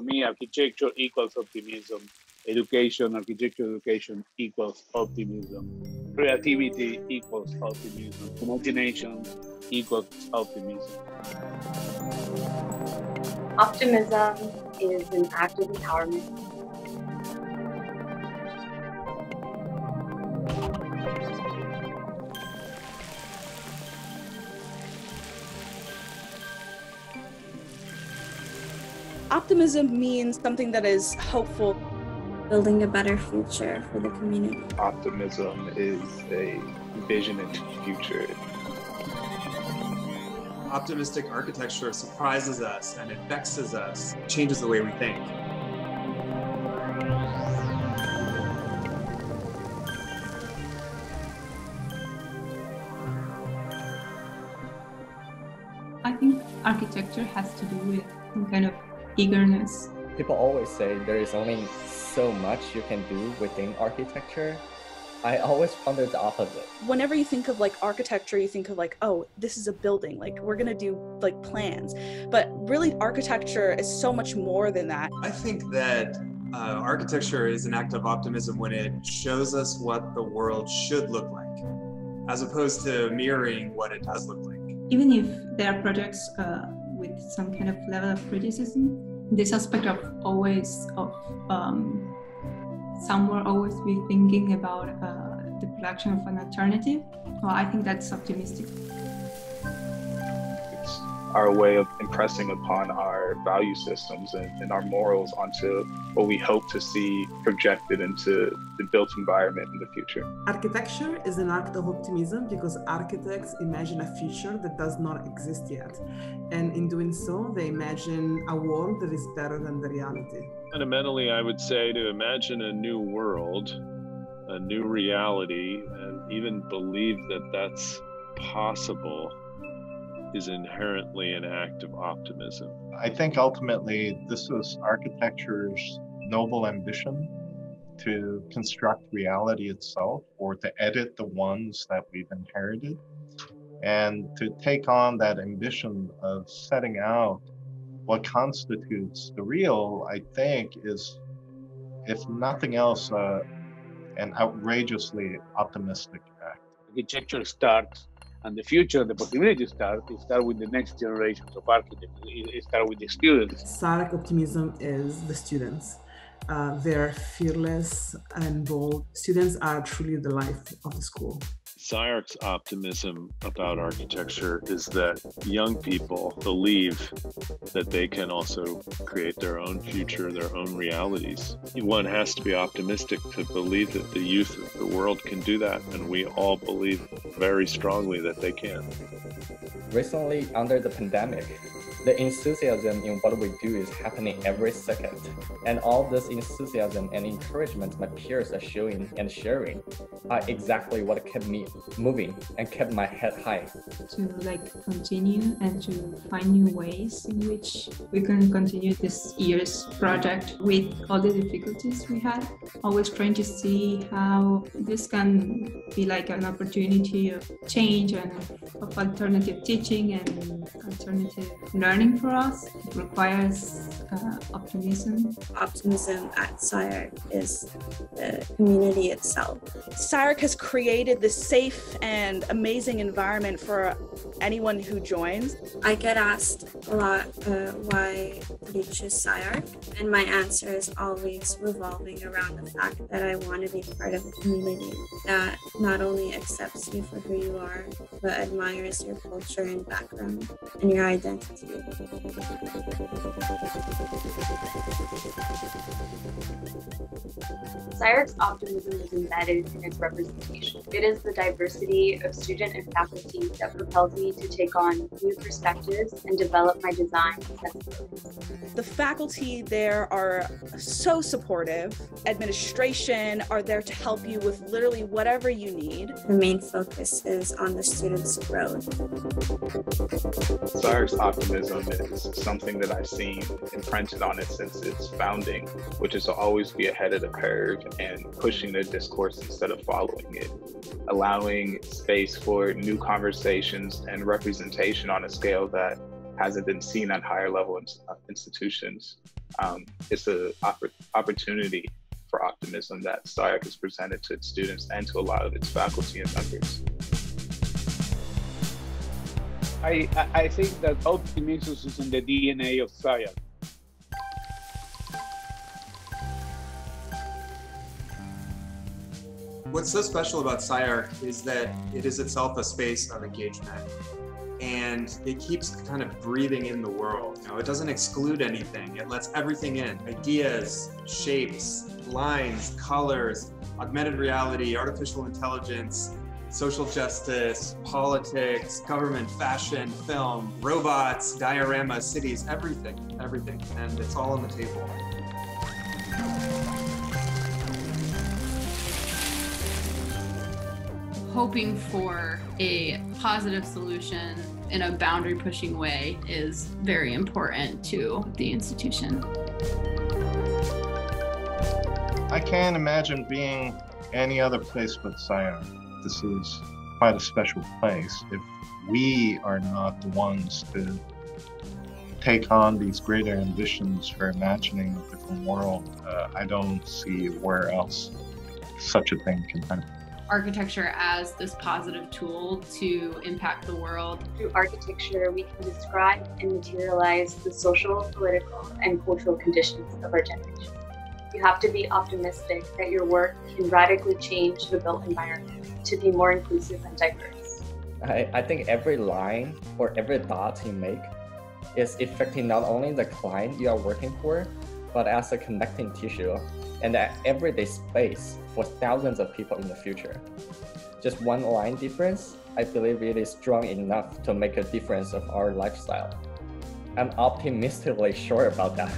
me, architecture equals optimism. Architecture education equals optimism. Creativity equals optimism. Imagination equals optimism. Optimism is an act of empowerment. Optimism means something that is hopeful. Building a better future for the community. Optimism is a vision into the future. Optimistic architecture surprises us and it vexes us, changes the way we think. I think architecture has to do with some kind of eagerness. People always say there is only so much you can do within architecture. I always wonder the opposite. Whenever you think of like architecture, you think of like, oh, this is a building, like we're gonna do like plans. But really architecture is so much more than that. I think that architecture is an act of optimism when it shows us what the world should look like, as opposed to mirroring what it does look like. Even if there are projects with some kind of level of criticism, this aspect of somewhere always be thinking about the production of an alternative, well, I think that's optimistic. It's our way of impressing upon our value systems and our morals onto what we hope to see projected into the built environment in the future. Architecture is an act of optimism because architects imagine a future that does not exist yet. And in doing so, they imagine a world that is better than the reality. Fundamentally, I would say to imagine a new world, a new reality, and even believe that that's possible is inherently an act of optimism. I think ultimately this is architecture's noble ambition to construct reality itself, or to edit the ones that we've inherited, and to take on that ambition of setting out what constitutes the real. I think is, if nothing else, an outrageously optimistic act. Architecture starts, and the future, the possibility start with the next generations of architects. It starts with the students. SCI-Arc optimism is the students. They're fearless and bold. Students are truly the life of the school. SCI-Arc's optimism about architecture is that young people believe that they can also create their own future, their own realities. One has to be optimistic to believe that the youth of the world can do that, and we all believe very strongly that they can. Recently, under the pandemic, the enthusiasm in what we do is happening every second. And all this enthusiasm and encouragement my peers are showing and sharing are exactly what kept me moving and kept my head high. To continue and to find new ways in which we can continue this year's project with all the difficulties we had. Always trying to see how this can be like an opportunity of change and of alternative teaching and alternative learning for us. It requires optimism. Optimism at SCI-Arc is the community itself. SCI-Arc has created this safe and amazing environment for anyone who joins. I get asked a lot why did you choose SCI-Arc? And my answer is always revolving around the fact that I want to be part of a community that not only accepts you for who you are, but admires your culture and background and your identity. SCI-Arc's optimism is embedded in its representation. It is the diversity of student and faculty that propels me to take on new perspectives and develop my design sensibilities. The faculty there are so supportive. Administration are there to help you with literally whatever you need. The main focus is on the students' growth. SCI-Arc's optimism is something that I've seen imprinted on it since its founding, which is to always be ahead of the curve and pushing the discourse instead of following it, allowing space for new conversations and representation on a scale that hasn't been seen at higher level institutions. It's an opportunity for optimism that SCI-Arc has presented to its students and to a lot of its faculty and members. I think that optimism is in the DNA of SCI-Arc. What's so special about SCI-Arc is that it is itself a space of engagement, and it keeps kind of breathing in the world. You know, it doesn't exclude anything. It lets everything in: ideas, shapes, lines, colors, augmented reality, artificial intelligence, social justice, politics, government, fashion, film, robots, dioramas, cities, everything, and it's all on the table. Hoping for a positive solution in a boundary-pushing way is very important to the institution. I can't imagine being any other place but SCI-Arc. This is quite a special place. If we are not the ones to take on these greater ambitions for imagining a different world, I don't see where else such a thing can happen. Architecture as this positive tool to impact the world. Through architecture, we can describe and materialize the social, political, and cultural conditions of our generation. You have to be optimistic that your work can radically change the built environment to be more inclusive and diverse. I think every line or every thought you make is affecting not only the client you are working for, but as a connecting tissue and an everyday space for thousands of people in the future. Just one line difference, I believe it is strong enough to make a difference of our lifestyle. I'm optimistically sure about that.